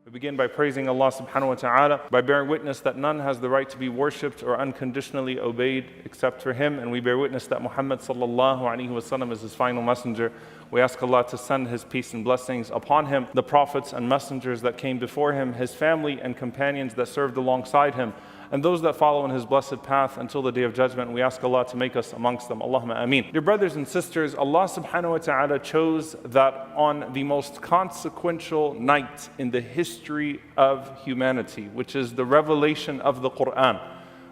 We begin by praising Allah subhanahu wa ta'ala, by bearing witness that none has the right to be worshipped or unconditionally obeyed except for Him, and we bear witness that Muhammad sallallahu alaihi wasallam is His final messenger. We ask Allah to send His peace and blessings upon Him, the prophets and messengers that came before Him, His family and companions that served alongside Him, and those that follow in His blessed path until the Day of Judgment. We ask Allah to make us amongst them. Allahumma ameen. Dear brothers and sisters, Allah subhanahu wa ta'ala chose that on the most consequential night in the history of humanity, which is the revelation of the Quran,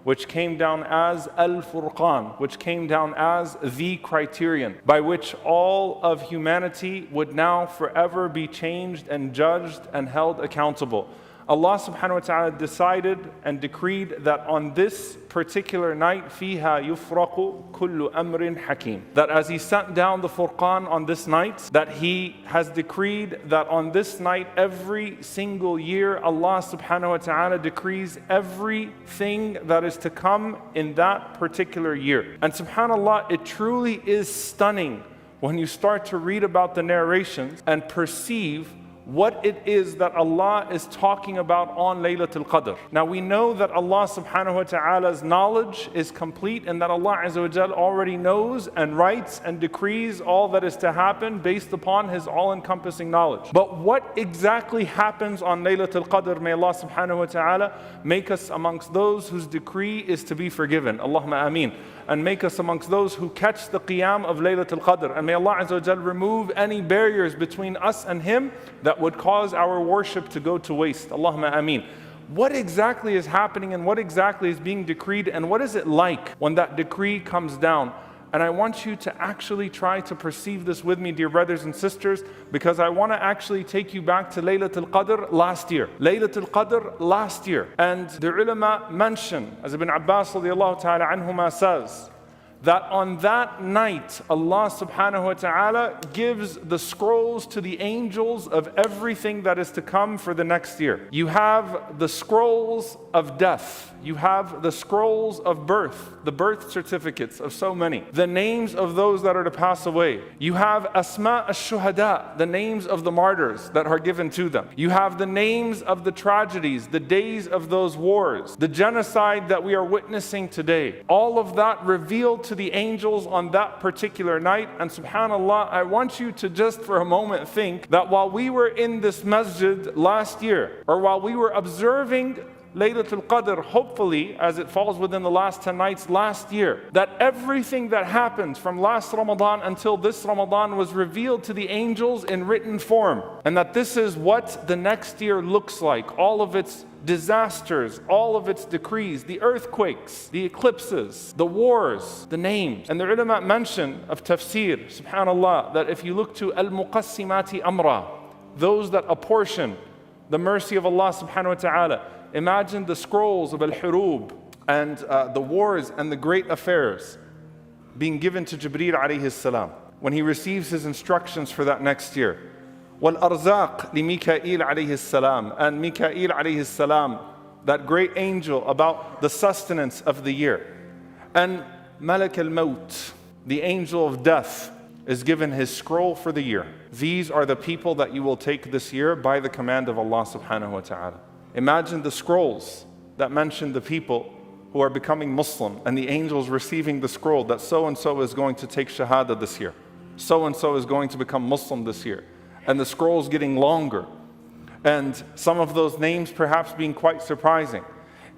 which came down as al-Furqan, which came down as the criterion by which all of humanity would now forever be changed and judged and held accountable. Allah subhanahu wa ta'ala decided and decreed that on this particular night, فِيهَا يُفْرَقُ كُلُّ أَمْرٍ حَكِيمٍ, that as He sent down the Furqan on this night, that He has decreed that on this night, every single year, Allah subhanahu wa ta'ala decrees everything that is to come in that particular year. And subhanAllah, it truly is stunning when you start to read about the narrations and perceive what it is that Allah is talking about on Laylatul Qadr. Now we know that Allah subhanahu wa ta'ala's knowledge is complete and that Allah azza wa jal already knows and writes and decrees all that is to happen based upon His all-encompassing knowledge. But what exactly happens on Laylatul Qadr? May Allah subhanahu wa ta'ala make us amongst those whose decree is to be forgiven. Allahumma ameen. And make us amongst those who catch the qiyam of Laylatul Qadr. And may Allah azza wa jal remove any barriers between us and Him that would cause our worship to go to waste. Allahumma ameen. What exactly is happening and what exactly is being decreed and what is it like when that decree comes down? And I want you to actually try to perceive this with me, dear brothers and sisters, because I want to actually take you back to Laylatul Qadr last year. Laylatul Qadr last year. And the ulama mention, as Ibn Abbas radiallahu ta'ala anhuma says, that on that night, Allah subhanahu wa ta'ala gives the scrolls to the angels of everything that is to come for the next year. You have the scrolls of death. You have the scrolls of birth, the birth certificates of so many, the names of those that are to pass away. You have asma ash-shuhada, the names of the martyrs that are given to them. You have the names of the tragedies, the days of those wars, the genocide that we are witnessing today. All of that revealed to the angels on that particular night. And subhanAllah, I want you to just for a moment think that while we were in this masjid last year, or while we were observing Laylatul Qadr, hopefully, as it falls within the last 10 nights last year, that everything that happened from last Ramadan until this Ramadan was revealed to the angels in written form. And that this is what the next year looks like. All of its disasters, all of its decrees, the earthquakes, the eclipses, the wars, the names. And the ulama mention of tafsir, subhanAllah, that if you look to al-muqassimati amra, those that apportion the mercy of Allah subhanahu wa ta'ala, imagine the scrolls of al-hurub and the wars and the great affairs being given to Jibreel alayhi salam when he receives his instructions for that next year. Wal-arzaq li Mikail alayhi salam, and Mikail alayhi salam, that great angel about the sustenance of the year. And Malak al-Maut, the angel of death, is given his scroll for the year. These are the people that you will take this year by the command of Allah subhanahu wa ta'ala. Imagine the scrolls that mention the people who are becoming Muslim and the angels receiving the scroll that so-and-so is going to take Shahada this year. So-and-so is going to become Muslim this year. And the scrolls getting longer. And some of those names perhaps being quite surprising.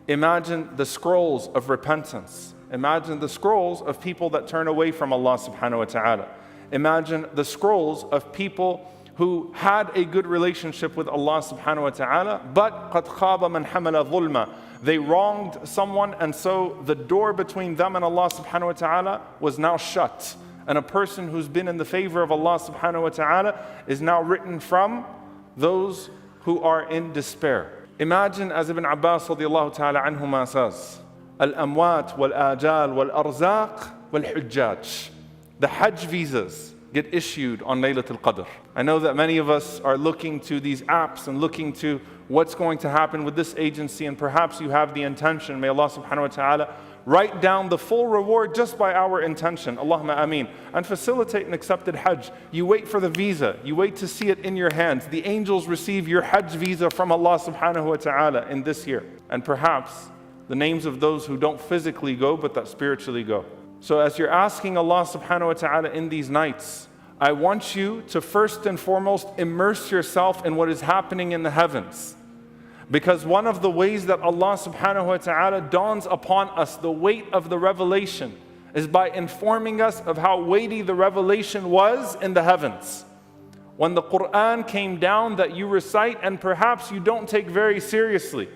Imagine the scrolls of repentance. Imagine the scrolls of people that turn away from Allah subhanahu wa ta'ala. Imagine the scrolls of people who had a good relationship with Allah subhanahu wa ta'ala, but قَدْ خَابَ مَنْ حَمَلَ ظُلْمًا, they wronged someone, and so the door between them and Allah subhanahu wa ta'ala was now shut. And a person who's been in the favor of Allah subhanahu wa ta'ala is now written from those who are in despair. Imagine, as Ibn Abbas radiallahu ta'ala anhuma says, al-amwat wal-ajal wal-arzaq wal-hujjaj. The Hajj visas get issued on Laylatul Qadr. I know that many of us are looking to these apps and looking to what's going to happen with this agency, and perhaps you have the intention, may Allah subhanahu wa ta'ala write down the full reward just by our intention. Allahumma ameen. And facilitate an accepted Hajj. You wait for the visa. You wait to see it in your hands. The angels receive your Hajj visa from Allah subhanahu wa ta'ala in this year. And perhaps the names of those who don't physically go, but that spiritually go. So as you're asking Allah subhanahu wa ta'ala in these nights, I want you to first and foremost immerse yourself in what is happening in the heavens. Because one of the ways that Allah subhanahu wa ta'ala dawns upon us the weight of the revelation is by informing us of how weighty the revelation was in the heavens. When the Quran came down that you recite and perhaps you don't take very seriously,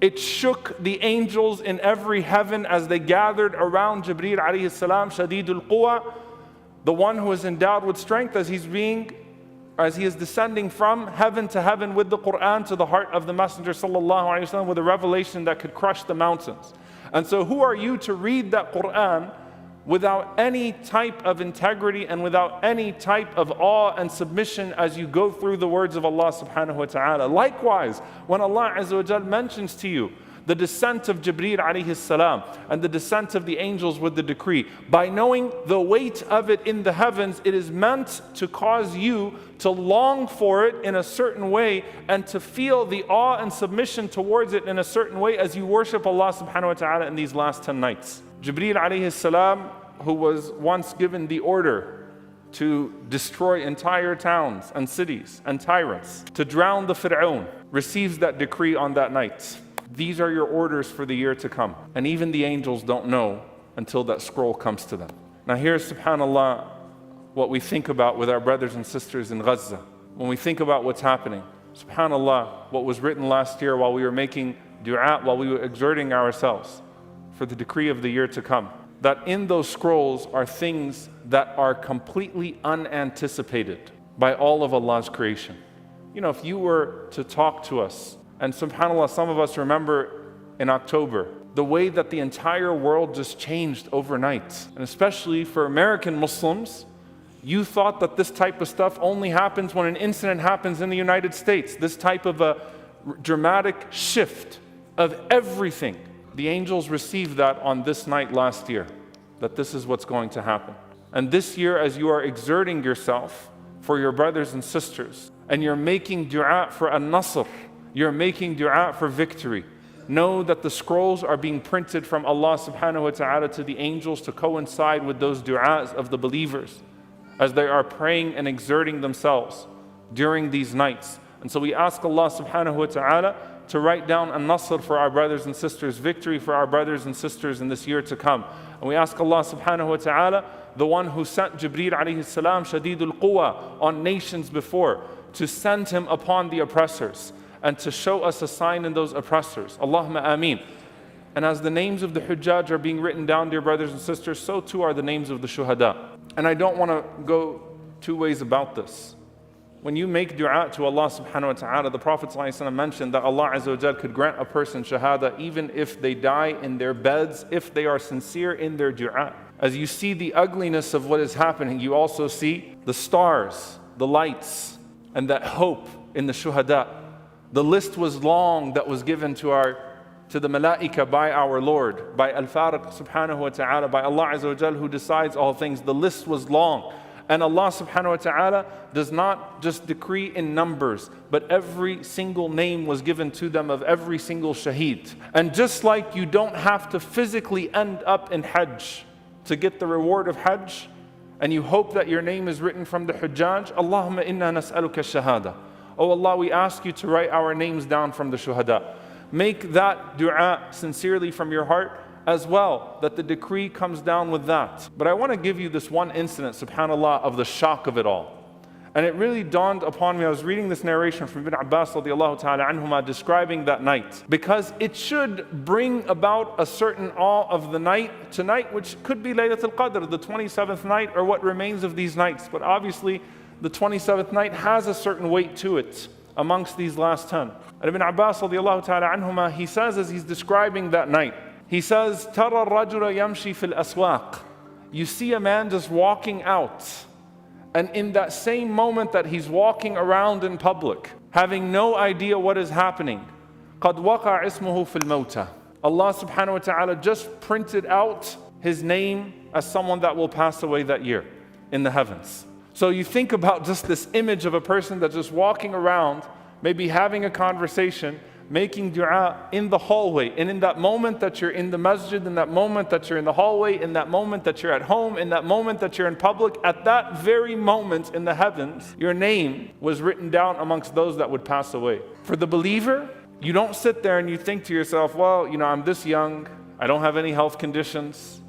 it shook the angels in every heaven as they gathered around Jibreel alayhi salam, Shadidul Quwa, the one who is endowed with strength as he is descending from heaven to heaven with the Quran to the heart of the Messenger sallallahu alaihi wasallam with a revelation that could crush the mountains. And so who are you to read that Quran without any type of integrity and without any type of awe and submission as you go through the words of Allah subhanahu wa ta'ala? Likewise, when Allah azza wa jal mentions to you the descent of Jibreel alayhi salam and the descent of the angels with the decree, by knowing the weight of it in the heavens, it is meant to cause you to long for it in a certain way and to feel the awe and submission towards it in a certain way as you worship Allah subhanahu wa ta'ala in these last 10 nights. Jibreel alayhi salam, who was once given the order to destroy entire towns and cities and tyrants, to drown the Fir'aun, receives that decree on that night. These are your orders for the year to come. And even the angels don't know until that scroll comes to them. Now here's, subhanAllah, what we think about with our brothers and sisters in Gaza. When we think about what's happening, subhanAllah, what was written last year while we were making dua, while we were exerting ourselves for the decree of the year to come, that in those scrolls are things that are completely unanticipated by all of Allah's creation. You know, if you were to talk to us, and subhanAllah, some of us remember in October, the way that the entire world just changed overnight. And especially for American Muslims, you thought that this type of stuff only happens when an incident happens in the United States. This type of a dramatic shift of everything. The angels received that on this night last year, that this is what's going to happen. And this year, as you are exerting yourself for your brothers and sisters, and you're making dua for an-nasr, you're making dua for victory, know that the scrolls are being printed from Allah subhanahu wa ta'ala to the angels to coincide with those du'as of the believers as they are praying and exerting themselves during these nights. And so we ask Allah subhanahu wa ta'ala to write down an-nasr for our brothers and sisters, victory for our brothers and sisters in this year to come. And we ask Allah subhanahu wa ta'ala, the one who sent Jibreel alayhi salam, Shadidul Quwa, on nations before, to send him upon the oppressors and to show us a sign in those oppressors. Allahumma ameen. And as the names of the Hujjaj are being written down, dear brothers and sisters, so too are the names of the Shuhada. And I don't want to go two ways about this. When you make dua to Allah subhanahu wa ta'ala, the Prophet ﷺ mentioned that Allah azza wa jal could grant a person shahada even if they die in their beds, if they are sincere in their dua. As you see the ugliness of what is happening, you also see the stars, the lights, and that hope in the shuhada. The list was long that was given to the malaika by our Lord, by Al-Fariq subhanahu wa ta'ala, by Allah azza wa jal who decides all things. The list was long. And Allah subhanahu wa ta'ala does not just decree in numbers, but every single name was given to them of every single shaheed. And just like you don't have to physically end up in Hajj to get the reward of Hajj, and you hope that your name is written from the Hujjaj, Allahumma inna nas'aluka shahada. Oh Allah, we ask you to write our names down from the Shuhada. Make that dua sincerely from your heart as well, that the decree comes down with that. But I want to give you this one incident, subhanAllah, of the shock of it all. And it really dawned upon me. I was reading this narration from Ibn Abbas radiallahu ta'ala anhuma describing that night, because it should bring about a certain awe of the night tonight, which could be Laylatul Qadr, the 27th night, or what remains of these nights. But obviously, the 27th night has a certain weight to it amongst these last 10. And Ibn Abbas radiallahu ta'ala anhuma, he says as he's describing that night, he says, تَرَى الرَّجُلَ يَمْشِي فِي الْأَسْوَاقِ. You see a man just walking out, and in that same moment that he's walking around in public, having no idea what is happening, قَدْ وَقَعَ اسْمُهُ فِي الْمَوْتَى. Allah subhanahu wa ta'ala just printed out His name as someone that will pass away that year in the heavens. So you think about just this image of a person that's just walking around, maybe having a conversation, making dua in the hallway. And in that moment that you're in the masjid, in that moment that you're in the hallway, in that moment that you're at home, in that moment that you're in public, at that very moment in the heavens, your name was written down amongst those that would pass away. For the believer, you don't sit there and you think to yourself, well, I'm this young, I don't have any health conditions,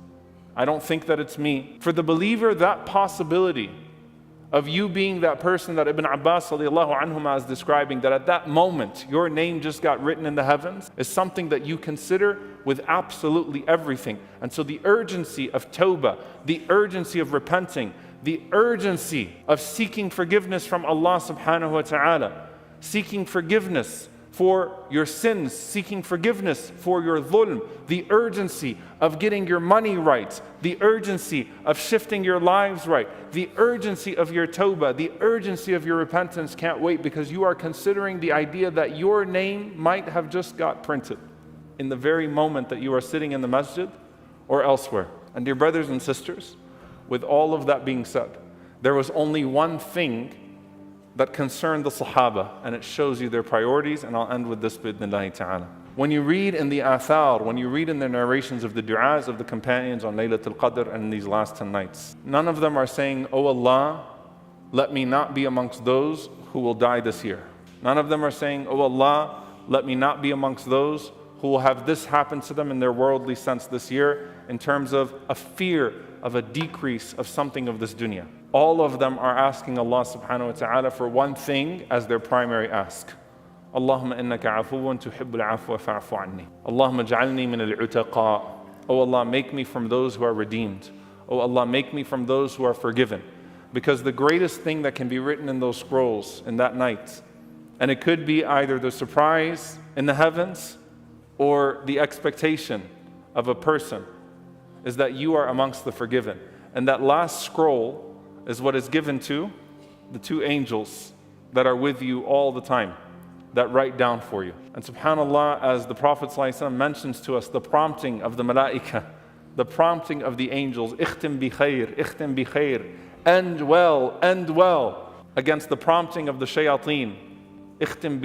I don't think that it's me. For the believer, that possibility of you being that person that Ibn Abbas radiallahu anhuma is describing, that at that moment your name just got written in the heavens, is something that you consider with absolutely everything. And so the urgency of tawbah, the urgency of repenting, the urgency of seeking forgiveness from Allah subhanahu wa ta'ala, seeking forgiveness for your sins, seeking forgiveness for your dhulm, the urgency of getting your money right, the urgency of shifting your lives right, the urgency of your tawbah, the urgency of your repentance can't wait, because you are considering the idea that your name might have just got printed in the very moment that you are sitting in the masjid or elsewhere. And dear brothers and sisters, with all of that being said, there was only one thing that concerned the Sahaba, and it shows you their priorities, and I'll end with this bi'idhnillahi ta'ala. When you read in the athar, when you read in the narrations of the du'as of the companions on Laylatul Qadr and these last 10 nights, none of them are saying, "Oh Allah, let me not be amongst those who will die this year." None of them are saying, "Oh Allah, let me not be amongst those who will have this happen to them in their worldly sense this year," in terms of a fear of a decrease of something of this dunya. All of them are asking Allah subhanahu wa ta'ala for one thing as their primary ask. Allahumma innaka afuwan tuhibbul afwa fa'fu anni. Allahumma ja'alni min al-'utaqa. Oh Allah, make me from those who are redeemed. Oh Allah, make me from those who are forgiven. Because the greatest thing that can be written in those scrolls in that night, and it could be either the surprise in the heavens or the expectation of a person, is that you are amongst the forgiven. And that last scroll is what is given to the two angels that are with you all the time, that write down for you. And subhanAllah, as the Prophet ﷺ mentions to us the prompting of the malaika, the prompting of the angels, ikhtim bi khair, end well, against the prompting of the shayateen, ikhtim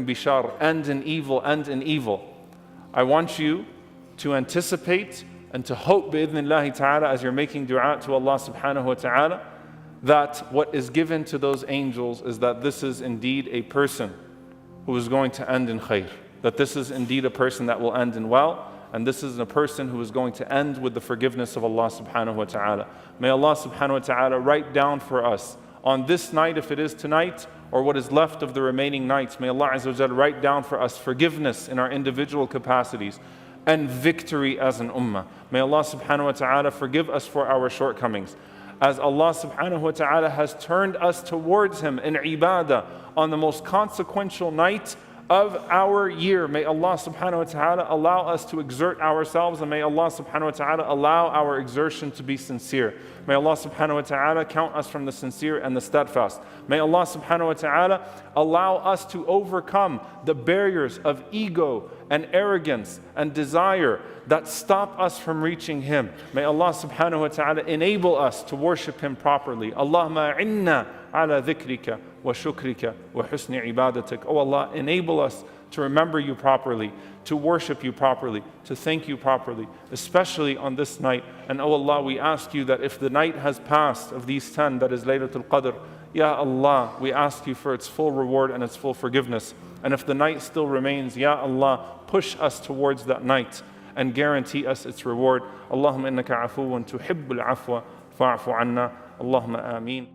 bi shar, end in evil. I want you to anticipate and to hope bi'idhnillahi ta'ala, as you're making dua to Allah subhanahu wa ta'ala, that what is given to those angels is that this is indeed a person who is going to end in khair, that this is indeed a person that will end in well, and this is a person who is going to end with the forgiveness of Allah subhanahu wa ta'ala. May Allah subhanahu wa ta'ala write down for us on this night, if it is tonight, or what is left of the remaining nights, may Allah azza wa jalla write down for us forgiveness in our individual capacities, and victory as an ummah. May Allah subhanahu wa ta'ala forgive us for our shortcomings. As Allah subhanahu wa ta'ala has turned us towards Him in ibadah on the most consequential night of our year, may Allah subhanahu wa ta'ala allow us to exert ourselves, and may Allah subhanahu wa ta'ala allow our exertion to be sincere. May Allah subhanahu wa ta'ala count us from the sincere and the steadfast. May Allah subhanahu wa ta'ala allow us to overcome the barriers of ego and arrogance and desire that stop us from reaching Him. May Allah subhanahu wa ta'ala enable us to worship Him properly. Allahumma inna ala dhikrika wa shukrika wa husni ibadatik. Oh Allah, enable us to remember You properly, to worship You properly, to thank You properly, especially on this night. And oh Allah, we ask You that if the night has passed of these 10, that is Laylatul Qadr, Ya Allah, we ask You for its full reward and its full forgiveness. And if the night still remains, Ya Allah, push us towards that night and guarantee us its reward. Allahumma innaka afuwan tuhibbul afwa fa'fu anna. Allahumma ameen.